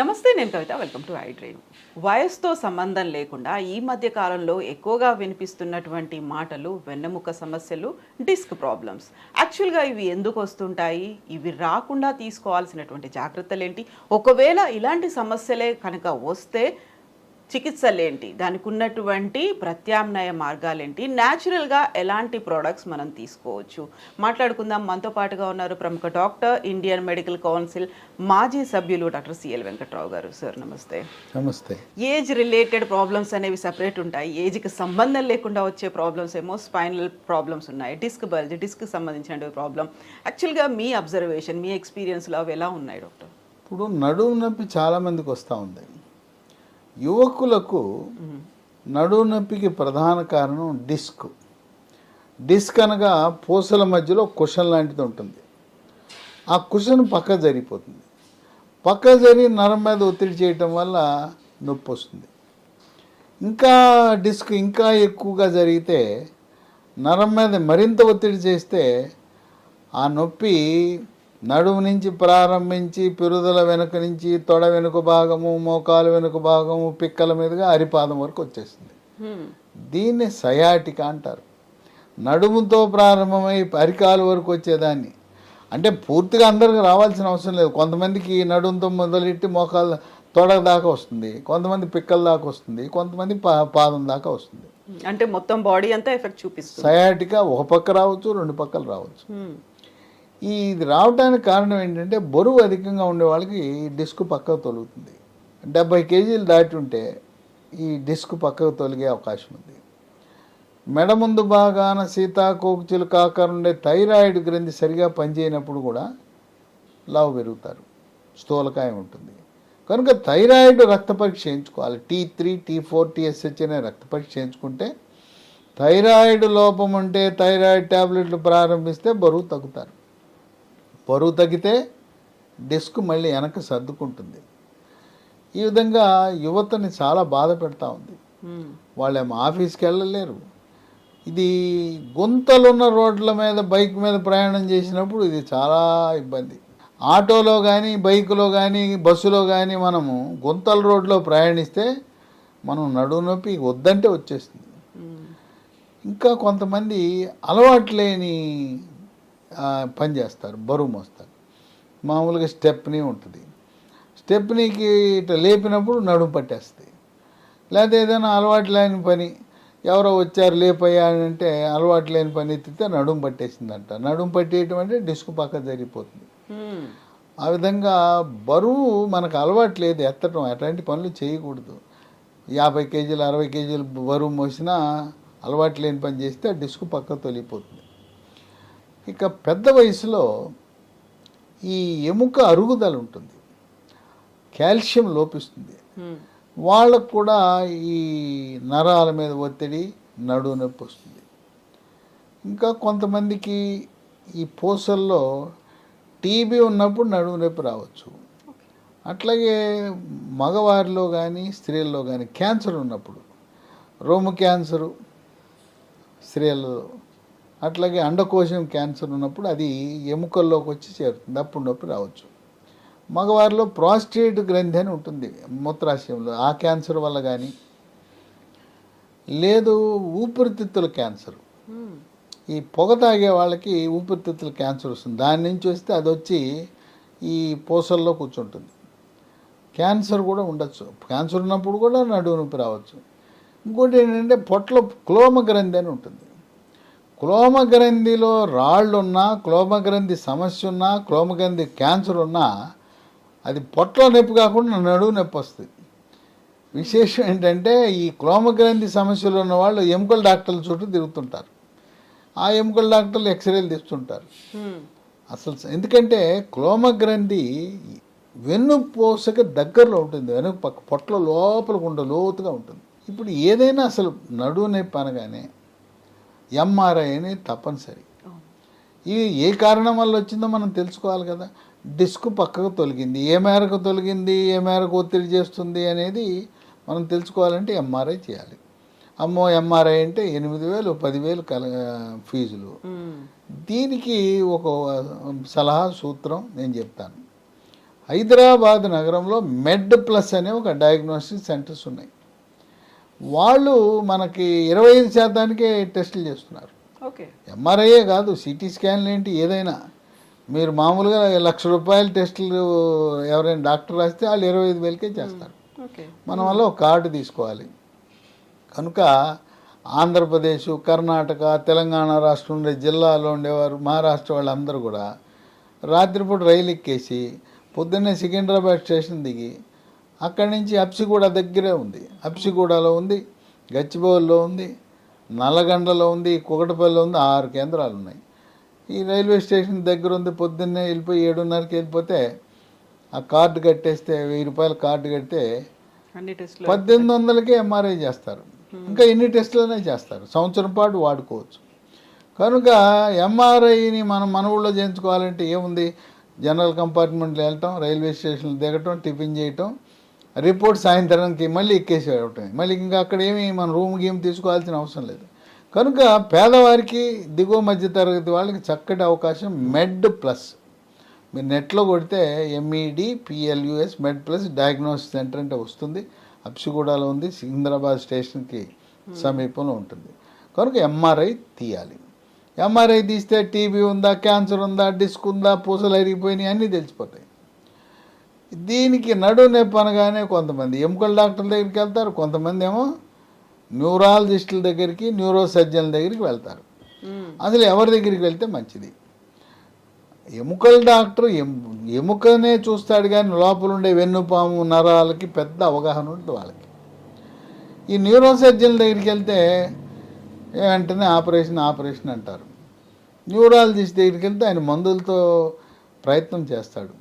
నమస్తే, నేను Kavitha. Welcome to iDream. వయసుతో సంబంధం లేకుండా ఈ మధ్య కాలంలో ఎక్కువగా వినిపిస్తున్నటువంటి మాటలు వెన్నెముక సమస్యలు, డిస్క్ ప్రాబ్లమ్స్. యాక్చువల్గా ఇవి ఎందుకు వస్తుంటాయి? ఇవి రాకుండా తీసుకోవాల్సినటువంటి జాగ్రత్తలు ఏంటి? ఒకవేళ ఇలాంటి సమస్యలే కనుక వస్తే చికిత్సలేంటి? దానికి ఉన్నటువంటి ప్రత్యామ్నాయ మార్గాలేంటి? న్యాచురల్గా ఎలాంటి ప్రోడక్ట్స్ మనం తీసుకోవచ్చు? మాట్లాడుకుందాం. మనతో పాటుగా ఉన్నారు ప్రముఖ డాక్టర్, ఇండియన్ మెడికల్ కౌన్సిల్ మాజీ సభ్యులు డాక్టర్ సిఎల్ వెంకట్రావు గారు. సార్ నమస్తే. నమస్తే. ఏజ్ రిలేటెడ్ ప్రాబ్లమ్స్ అనేవి సపరేట్ ఉంటాయి. ఏజ్కి సంబంధం లేకుండా వచ్చే ప్రాబ్లమ్స్ ఏమో స్పైనల్ ప్రాబ్లమ్స్ ఉన్నాయి, డిస్క్ బల్జ్, డిస్క్ సంబంధించిన ప్రాబ్లం. యాక్చువల్గా మీ అబ్జర్వేషన్, మీ ఎక్స్పీరియన్స్లో అవి ఎలా ఉన్నాయి డాక్టర్? ఇప్పుడు నడుము నొప్పి చాలామందికి వస్తూ ఉంది. యువకులకు నడుము నొప్పికి ప్రధాన కారణం డిస్క్. డిస్క్ అనగా పూసల మధ్యలో కుషన్ లాంటిది ఉంటుంది. ఆ కుషన్ పక్క జరిగిపోతుంది. పక్క జరిగి నరం మీద ఒత్తిడి చేయటం వల్ల నొప్పి వస్తుంది. ఇంకా డిస్క్ ఇంకా ఎక్కువగా జరిగితే నరం మీద మరింత ఒత్తిడి చేస్తే ఆ నొప్పి నడుము నుంచి ప్రారంభించి పెరుదల వెనుక నుంచి తొడ వెనుక భాగము, మోకాలు వెనుక భాగము, పిక్కల మీదుగా అరిపాదం వరకు వచ్చేస్తుంది. దీన్ని సయాటికా అంటారు. నడుముతో ప్రారంభమై అరికాలు వరకు వచ్చేదాన్ని. అంటే పూర్తిగా అందరికి రావాల్సిన అవసరం లేదు. కొంతమందికి నడుముతో మొదలెట్టి మోకాలు తొడ దాకా వస్తుంది, కొంతమంది పిక్కల దాకా వస్తుంది, కొంతమంది పాదం దాకా వస్తుంది. అంటే మొత్తం బాడీ అంతా ఎఫెక్ట్ చూపిస్తుంది. సయాటికా ఒక పక్క రావచ్చు, రెండు పక్కలు రావచ్చు. ఇది రావడానికి కారణం ఏంటంటే బరువు అధికంగా ఉండే వాళ్ళకి డిస్క్ పక్కకు తొలుగుతుంది. 70 కేజీలు దాటి ఉంటే ఈ డిస్క్ పక్కకు తొలగే అవకాశం ఉంది. మెడ ముందు భాగాన సీతాకోకచిలుక ఆకారం ఉండే థైరాయిడ్ గ్రంథి సరిగా పనిచేయనప్పుడు కూడా లావు పెరుగుతారు, స్థూలకాయం ఉంటుంది. కనుక థైరాయిడ్ రక్త పరీక్ష చేయించుకోవాలి. T3, T4, TSH అనే రక్త పరీక్ష చేయించుకుంటే థైరాయిడ్ లోపం ఉంటే థైరాయిడ్ ట్యాబ్లెట్లు ప్రారంభిస్తే బరువు తగ్గుతారు. బరువు తగ్గితే డిస్క్ మళ్ళీ వెనక్కి సర్దుకుంటుంది. ఈ విధంగా యువతని చాలా బాధ పెడతా ఉంది. వాళ్ళేమో ఆఫీస్కి వెళ్ళలేరు. ఇది గుంతలున్న రోడ్ల మీద బైక్ మీద ప్రయాణం చేసినప్పుడు ఇది చాలా ఇబ్బంది. ఆటోలో కానీ, బైకులో కానీ, బస్సులో కానీ మనము గుంతల రోడ్లో ప్రయాణిస్తే మనం నడుము నొప్పి వద్దంటే వచ్చేస్తుంది. ఇంకా కొంతమంది అలవాటు లేని పని చేస్తారు, బరువు మోస్తారు. మామూలుగా స్టెప్నీ ఉంటుంది. స్టెప్నీకి ఇట్లా లేపినప్పుడు నడుము పట్టేస్తుంది. లేకపోతే ఏదైనా అలవాటు లేని పని, ఎవరో వచ్చారు లేపయ్యా అని అంటే అలవాటు లేని పని ఎత్తితే నడుము పట్టేసిందంట. నడుము పట్టేయటం అంటే డిస్క్ పక్క జరిగిపోతుంది. ఆ విధంగా బరువు మనకు అలవాటు లేదు ఎత్తటం, అట్లాంటి పనులు చేయకూడదు. 50 కేజీలు 60 కేజీలు బరువు మోసినా అలవాటు లేని పని చేస్తే డిస్క్ పక్క తొలిగిపోతుంది. ఇక పెద్ద వయసులో ఈ ఎముక అరుగుదల ఉంటుంది, కాల్షియం లోపిస్తుంది. వాళ్ళకు కూడా ఈ నరాల మీద ఒత్తిడి, నడుము నొప్పి వస్తుంది. ఇంకా కొంతమందికి ఈ పూసల్లో టీబీ ఉన్నప్పుడు నడుము నొప్పి రావచ్చు. అట్లాగే మగవారిలో కానీ స్త్రీల్లో కానీ క్యాన్సర్ ఉన్నప్పుడు, రొమ్ము క్యాన్సరు స్త్రీలలో, అట్లాగే అండకోశం క్యాన్సర్ ఉన్నప్పుడు అది ఎముకల్లోకి వచ్చి చేరుతుంది, అప్పుడు నొప్పి రావచ్చు. మగవారిలో ప్రాస్టేట్ గ్రంథి అని ఉంటుంది మూత్రాశయంలో, ఆ క్యాన్సర్ వల్ల కానీ, లేదు ఊపిరితిత్తుల క్యాన్సర్. ఈ పొగ తాగే వాళ్ళకి ఊపిరితిత్తుల క్యాన్సర్ వస్తుంది. దాని నుంచి వస్తే అది వచ్చి ఈ పూసల్లో కూర్చుంటుంది. క్యాన్సర్ కూడా ఉండొచ్చు. క్యాన్సర్ ఉన్నప్పుడు కూడా నడుము నొప్పి రావచ్చు. ఇంకోటి ఏంటంటే పొట్టలో క్లోమ గ్రంథి అని ఉంటుంది. క్లోమ గ్రంథిలో రాళ్ళున్నా, క్లోమ గ్రంథి సమస్య ఉన్నా, క్లోమ గ్రంథి క్యాన్సర్ ఉన్నా అది పొట్టలో నొప్పి కాకుండా నడుము నొప్పి వస్తుంది. విశేషం ఏంటంటే ఈ క్లోమ గ్రంథి సమస్యలు ఉన్న వాళ్ళు ఎముకల డాక్టర్ల చుట్టూ తిరుగుతుంటారు. ఆ ఎముకల డాక్టర్లు ఎక్స్రేలు తీస్తుంటారు. అసలు ఎందుకంటే క్లోమ గ్రంథి వెన్నుపూసకి దగ్గరలో ఉంటుంది, వెనుక పక్క పొట్టలో లోపల లోతుగా ఉంటుంది. ఇప్పుడు ఏదైనా అసలు నడుము నొప్పి అనగానే ఎంఆర్ఐ అనేది తప్పనిసరి. ఇది ఏ కారణం వల్ల వచ్చిందో మనం తెలుసుకోవాలి కదా. డిస్క్ పక్కకు తొలగింది, ఏ మేరకు తొలగింది, ఏ మేరకు ఒత్తిడి చేస్తుంది అనేది మనం తెలుసుకోవాలంటే ఎంఆర్ఐ చేయాలి. అమ్మో ఎంఆర్ఐ అంటే 8,000 10,000 ఫీజులు. దీనికి ఒక సలహా సూత్రం నేను చెప్తాను. హైదరాబాద్ నగరంలో మెడ్ ప్లస్ అనే ఒక డయాగ్నోస్టిక్ సెంటర్స్ ఉన్నాయి. వాళ్ళు మనకి 25%కే టెస్టులు చేస్తున్నారు. ఓకే. ఎంఆర్ఐయే కాదు, సిటీ స్కాన్లు ఏంటి ఏదైనా. మీరు మామూలుగా ₹1,00,000 టెస్టులు ఎవరైనా డాక్టర్ రాస్తే వాళ్ళు 25,000కే చేస్తారు. ఓకే. మన వల్ల ఒక కార్డు తీసుకోవాలి. కనుక ఆంధ్రప్రదేశ్, కర్ణాటక, తెలంగాణ రాష్ట్రం ఉండే జిల్లాలో ఉండేవారు, మహారాష్ట్ర వాళ్ళందరూ కూడా రాత్రిపూట రైలు ఎక్కేసి పొద్దున్నే సికింద్రాబాద్ స్టేషన్ దిగి అక్కడి నుంచి అప్సిగూడ దగ్గరే ఉంది, అప్సిగూడలో ఉంది, గచ్చిబౌలిలో ఉంది, నల్లగండలో ఉంది, కుకటపల్లిలో ఉంది. 6 కేంద్రాలు ఉన్నాయి. ఈ రైల్వే స్టేషన్ దగ్గర ఉంది. పొద్దున్నే వెళ్ళిపోయి 7:30కి వెళ్ళిపోతే ఆ కార్డు కట్టేస్తే ₹1000 కార్డు కడితే అన్ని టెస్టులు 1800కే ఎంఆర్ఐ చేస్తారు. ఇంకా ఎన్ని టెస్టులనే చేస్తారు, సంవత్సరం పాటు వాడుకోవచ్చు. కనుక ఎంఆర్ఐని మనం మన ఊళ్ళో చేయించుకోవాలంటే ఏముంది, జనరల్ కంపార్ట్మెంట్లో వెళ్ళటం, రైల్వే స్టేషన్లో దిగటం, టిఫిన్ చేయటం, రిపోర్ట్ సాయంత్రానికి మళ్ళీ ఎక్కేసి వెళ్ళటం. మళ్ళీ ఇంకా అక్కడ ఏమి మన రూమ్ గేమ్ తీసుకోవాల్సిన అవసరం లేదు. కనుక పేదవారికి, దిగువ మధ్య తరగతి వాళ్ళకి చక్కటి అవకాశం మెడ్ ప్లస్. మీరు నెట్లో కొడితే MEDPLUS మెడ్ ప్లస్ డయాగ్నోస్టిక్ సెంటర్ అంటే వస్తుంది. అప్సిగూడలో ఉంది, సికింద్రాబాద్ స్టేషన్కి సమీపంలో ఉంటుంది. కనుక ఎంఆర్ఐ తీయాలి. ఎంఆర్ఐ తీస్తే టీబీ ఉందా, క్యాన్సర్ ఉందా, డిస్క్ ఉందా, పూసలు అరిగిపోయినాయి అన్నీ తెలిసిపోతాయి. దీనికి నడు నొప్పి అనగానే కొంతమంది ఎముకల డాక్టర్ల దగ్గరికి వెళ్తారు, కొంతమంది ఏమో న్యూరాలజిస్టుల దగ్గరికి, న్యూరో సర్జన్ల దగ్గరికి వెళ్తారు. అసలు ఎవరి దగ్గరికి వెళ్తే మంచిది? ఎముకల డాక్టర్ ఎముకనే చూస్తాడు కానీ లోపల ఉండే వెన్నుపాము నరాలకి పెద్ద అవగాహన ఉంటుంది వాళ్ళకి. ఈ న్యూరో సర్జన్ల దగ్గరికి వెళ్తే వెంటనే ఆపరేషన్ అంటారు. న్యూరాలజిస్ట్ దగ్గరికి వెళ్తే ఆయన మందులతో ప్రయత్నం చేస్తాడు.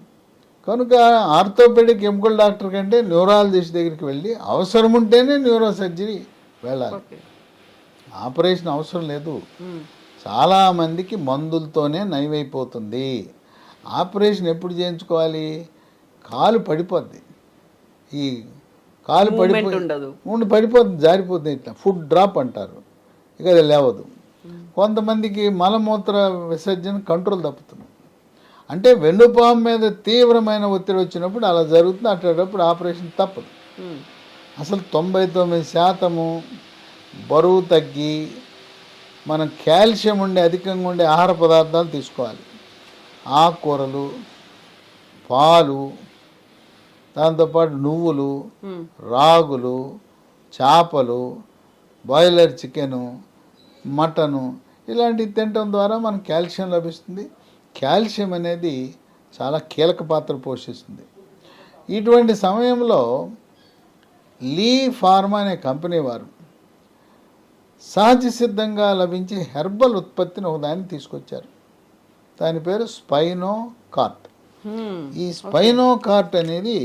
కనుక ఆర్థోపెడిక్ ఎముకల డాక్టర్ కంటే న్యూరాలజిస్ట్ దగ్గరికి వెళ్ళి అవసరం ఉంటేనే న్యూరో సర్జరీ వెళ్ళాలి. ఆపరేషన్ అవసరం లేదు. చాలామందికి మందులతోనే నయమైపోతుంది. ఆపరేషన్ ఎప్పుడు చేయించుకోవాలి? కాలు పడిపోద్ది, ఈ కాలు పడిపోతుంది, జారిపోతుంది, ఇట్లా ఫుడ్ డ్రాప్ అంటారు. ఇక అది లేవదు. కొంతమందికి మలమూత్ర విసర్జన కంట్రోల్ తప్పుతుంది. అంటే వెన్నుపాము మీద తీవ్రమైన ఒత్తిడి వచ్చినప్పుడు అలా జరుగుతుంది. అట్టేటప్పుడు ఆపరేషన్ తప్పదు. అసలు 99% బరువు తగ్గి మనం కాల్షియం అధికంగా ఉండే ఆహార పదార్థాలు తీసుకోవాలి. ఆకుకూరలు, పాలు, దాంతోపాటు నువ్వులు, రాగులు, చేపలు, బాయిలర్ చికెను, మటను ఇలాంటివి తినటం ద్వారా మనకు కాల్షియం లభిస్తుంది. కాల్షియం అనేది చాలా కీలక పాత్ర పోషిస్తుంది. ఇటువంటి సమయంలో లీ ఫార్మా అనే కంపెనీ వారు సహజ సిద్ధంగా లభించే హెర్బల్ ఉత్పత్తిని ఒకదాన్ని తీసుకొచ్చారు. దాని పేరు స్పైనో కార్ట్. ఈ స్పైనో కార్ట్ అనేది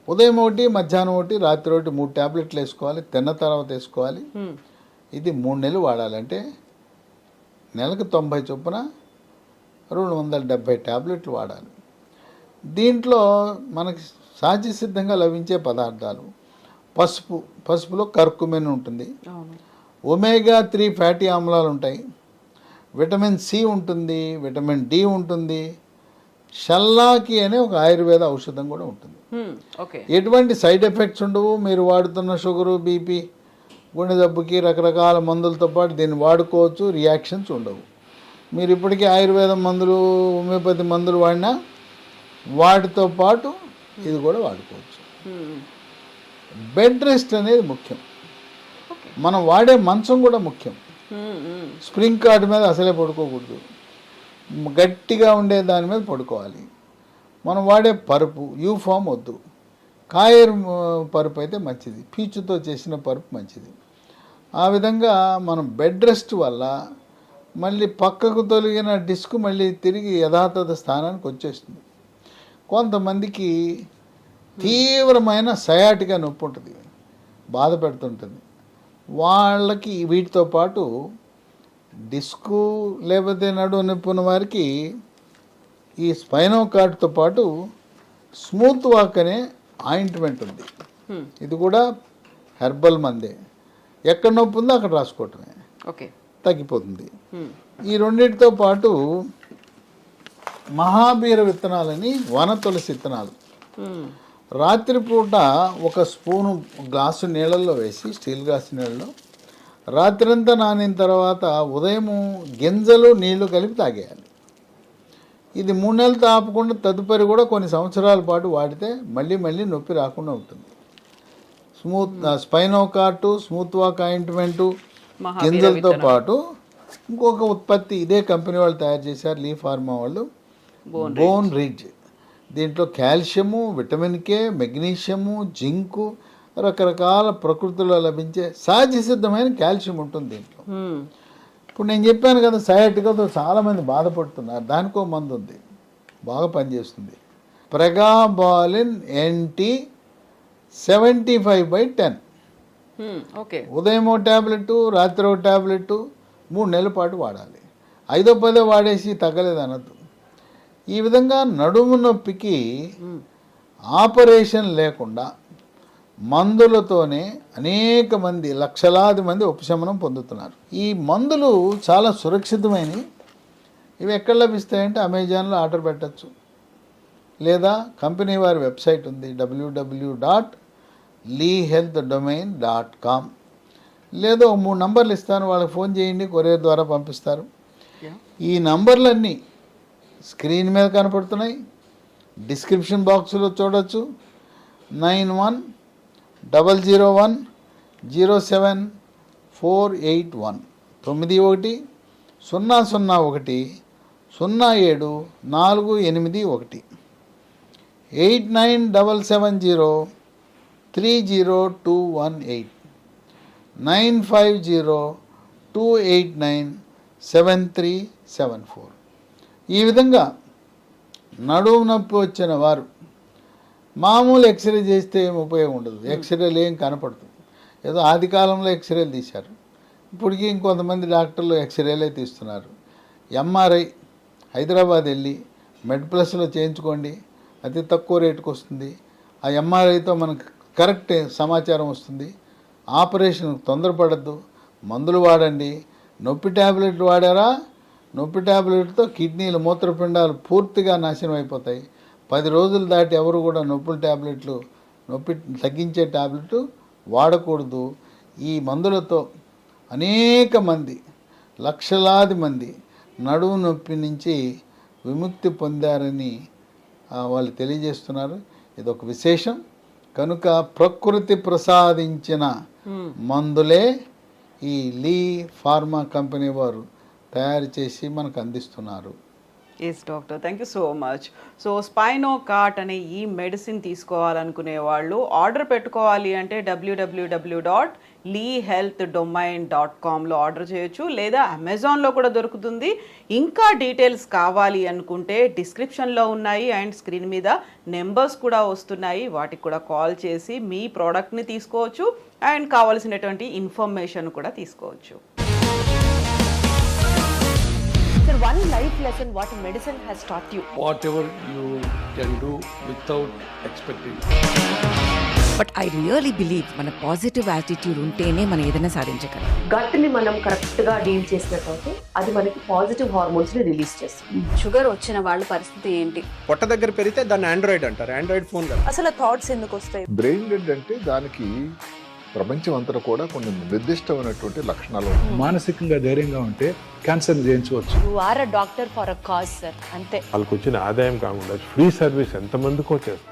ఉదయం ఒకటి, మధ్యాహ్నం ఒకటి, రాత్రి ఒకటి 3 టాబ్లెట్లు వేసుకోవాలి. తిన్న తర్వాత వేసుకోవాలి. ఇది 3 నెలలు వాడాలంటే నెలకు 90 చొప్పున 270 టాబ్లెట్లు వాడాలి. దీంట్లో మనకి సహజ సిద్ధంగా లభించే పదార్థాలు పసుపులో కర్కుమిన్ ఉంటుంది, ఒమేగా 3 ఫ్యాటీ ఆమ్లాలు ఉంటాయి, విటమిన్ సి ఉంటుంది, విటమిన్ డి ఉంటుంది, షల్లాకి అనే ఒక ఆయుర్వేద ఔషధం కూడా ఉంటుంది. ఎటువంటి సైడ్ ఎఫెక్ట్స్ ఉండవు. మీరు వాడుతున్న షుగరు, బీపీ, గుండె జబ్బుకి రకరకాల మందులతో పాటు దీన్ని వాడుకోవచ్చు. రియాక్షన్స్ ఉండవు. మీరు ఇప్పటికీ ఆయుర్వేదం మందులు, హోమియోపతి మందులు వాడినా వాటితో పాటు ఇది కూడా వాడుకోవచ్చు. బెడ్ రెస్ట్ అనేది ముఖ్యం. మనం వాడే మంచం కూడా ముఖ్యం. స్ప్రింగ్ కార్డ్ మీద అసలే పడుకోకూడదు. గట్టిగా ఉండే దాని మీద పడుకోవాలి. మనం వాడే పరుపు యూఫామ్ వద్దు. కాయర్ పరుపు అయితే మంచిది, పీచుతో చేసిన పరుపు మంచిది. ఆ విధంగా మనం బెడ్ రెస్ట్ వల్ల మళ్ళీ పక్కకు తొలగిన డిస్క్ మళ్ళీ తిరిగి యథాతథ స్థానానికి వచ్చేస్తుంది. కొంతమందికి తీవ్రమైన సయాటిగా నొప్పి ఉంటుంది, బాధ పెడుతుంటుంది. వాళ్ళకి వీటితో పాటు డిస్కు లేకపోతే నడుము నొప్పి ఉన్న వారికి ఈ స్పైనో కార్డ్తో పాటు స్మూత్ వాక్ అనే ఆయింట్మెంట్ ఉంది. ఇది కూడా హెర్బల్ మందే. ఎక్కడ నొప్పి ఉందో అక్కడ రాసుకోవటమే, తగ్గిపోతుంది. ఈ రెండింటితో పాటు మహాబీర విత్తనాలని వన తులసి విత్తనాలు రాత్రిపూట ఒక స్పూను గ్లాసు నీళ్ళల్లో వేసి, స్టీల్ గ్లాసు నీళ్ళలో రాత్రంతా నానిన తర్వాత ఉదయం గింజలు నీళ్లు కలిపి తాగేయాలి. ఇది 3 నెలలు ఆపకుండా తదుపరి కూడా కొన్ని సంవత్సరాల పాటు వాడితే మళ్ళీ నొప్పి రాకుండా ఉంటుంది. స్పైనోకార్టు, స్మూత్ వాక్ ఆయింట్మెంటు గింజలతో పాటు ఇంకొక ఉత్పత్తి ఇదే కంపెనీ వాళ్ళు తయారు చేశారు, లీ ఫార్మా వాళ్ళు, బోన్ రిడ్జ్. దీంట్లో calcium, vitamin K, magnesium, zinc, రకరకాల ప్రకృతిలో లభించే సహజ సిద్ధమైన కాల్షియం ఉంటుంది దీంట్లో. ఇప్పుడు నేను చెప్పాను కదా, సయాటికాతో చాలామంది బాధపడుతున్నారు. దానికో మందు ఉంది, బాగా పనిచేస్తుంది. ప్రెగాబాలిన్ NT 75/10. ఓకే. ఉదయం ఓ ట్యాబ్లెట్, రాత్రి ఓ ట్యాబ్లెట్ 3 నెలల పాటు వాడాలి. 5వ 10వ వాడేసి తగ్గలేదు అనద్దు. ఈ విధంగా నడుము నొప్పికి ఆపరేషన్ లేకుండా మందులతోనే అనేక మంది, లక్షలాది మంది ఉపశమనం పొందుతున్నారు. ఈ మందులు చాలా సురక్షితమైనవి. ఇవి ఎక్కడ లభిస్తాయంటే అమెజాన్లో ఆర్డర్ పెట్టచ్చు, లేదా కంపెనీ వారి వెబ్సైట్ ఉంది www.leehealthdomain.com. లేదా 3 నంబర్లు ఇస్తాను, వాళ్ళకి ఫోన్ చేయండి, కొరియర్ ద్వారా పంపిస్తారు. ఈ నంబర్లన్నీ స్క్రీన్ మీద కనపడుతున్నాయి, డిస్క్రిప్షన్ బాక్స్లో చూడొచ్చు. 9100107481 910010010748 8977030218 9502897374. ఈ విధంగా నడుము నొప్పి వచ్చిన వారు మామూలు ఎక్స్రే చేస్తే ఏం ఉపయోగం ఉండదు, ఎక్స్రేలు ఏం కనపడుతుంది. ఏదో ఆది కాలంలో ఎక్స్రేలు తీశారు, ఇప్పటికీ ఇంకొంతమంది డాక్టర్లు ఎక్స్రేలే తీస్తున్నారు. MRI హైదరాబాద్ వెళ్ళి మెడ్ప్లస్లో చేయించుకోండి, అతి తక్కువ రేటుకు వస్తుంది. ఆ MRIతో మనకు కరెక్ట్ సమాచారం వస్తుంది. ఆపరేషన్ తొందరపడద్దు, మందులు వాడండి. నొప్పి ట్యాబ్లెట్లు వాడారా, నొప్పి ట్యాబ్లెట్తో కిడ్నీలు, మూత్రపిండాలు పూర్తిగా నాశనం అయిపోతాయి. 10 రోజులు దాటి ఎవరు కూడా నొప్పి తగ్గించే ట్యాబ్లెట్ వాడకూడదు. ఈ మందులతో అనేక మంది, లక్షలాది మంది నడుము నొప్పి నుంచి విముక్తి పొందారని వాళ్ళు తెలియజేస్తున్నారు. ఇదొక విశేషం. కనుక ప్రకృతి ప్రసాదించిన మందులే ఈ లీ ఫార్మా కంపెనీ వారు తయారు చేసి మనకు అందిస్తున్నారు. Yes doctor, thank you so much. So స్పైనోకార్ట్ అనే ఈ మెడిసిన్ తీసుకోవాలనుకునే వాళ్ళు ఆర్డర్ పెట్టుకోవాలి అంటే www.leehealthdomain.comలో ఆర్డర్ చేయొచ్చు, లేదా అమెజాన్లో కూడా దొరుకుతుంది. ఇంకా డీటెయిల్స్ కావాలి అనుకుంటే డిస్క్రిప్షన్లో ఉన్నాయి అండ్ స్క్రీన్ మీద నెంబర్స్ కూడా వస్తున్నాయి, వాటికి కూడా కాల్ చేసి మీ ప్రోడక్ట్ని తీసుకోవచ్చు అండ్ కావాల్సినటువంటి ఇన్ఫర్మేషన్ కూడా తీసుకోవచ్చు. One life lesson what medicine has taught you. Whatever you can do without expecting. But I really believe మన పాజిటివ్ యాటిట్యూడ్ ఉంటేనే మనం ఏదైనా సాధించగలం. గట్ ని మనం కరెక్ట్ గా డీల్ చేసినట్లయితే అది మనకి పాజిటివ్ హార్మోన్స్ ని రిలీజ్ చేస్తుంది. షుగర్ వచ్చిన వాళ్ళ పరిస్థితి ఏంటి? పొట్ట దగ్గర పెరిగితే దాన్ని ఆండ్రాయిడ్ అంటారు, ఆండ్రాయిడ్ ఫోన్ కదా. అసలు థాట్స్ ఎందుకు వస్తాయి? బ్రెయిన్ డెడ్ అంటే దానికి ప్రపంచం అంతా కూడా కొన్ని నిర్దిష్టమైనటువంటి లక్షణాలు ఉన్నాయి. మానసికంగా ధైర్యంగా ఉంటే క్యాన్సర్ జయించవచ్చు. You are a doctor for a cause sir, అంతే. వాళ్ళకి వచ్చిన ఆదాయం కాకుండా ఫ్రీ సర్వీస్ ఎంతమందికో చేస్తారు.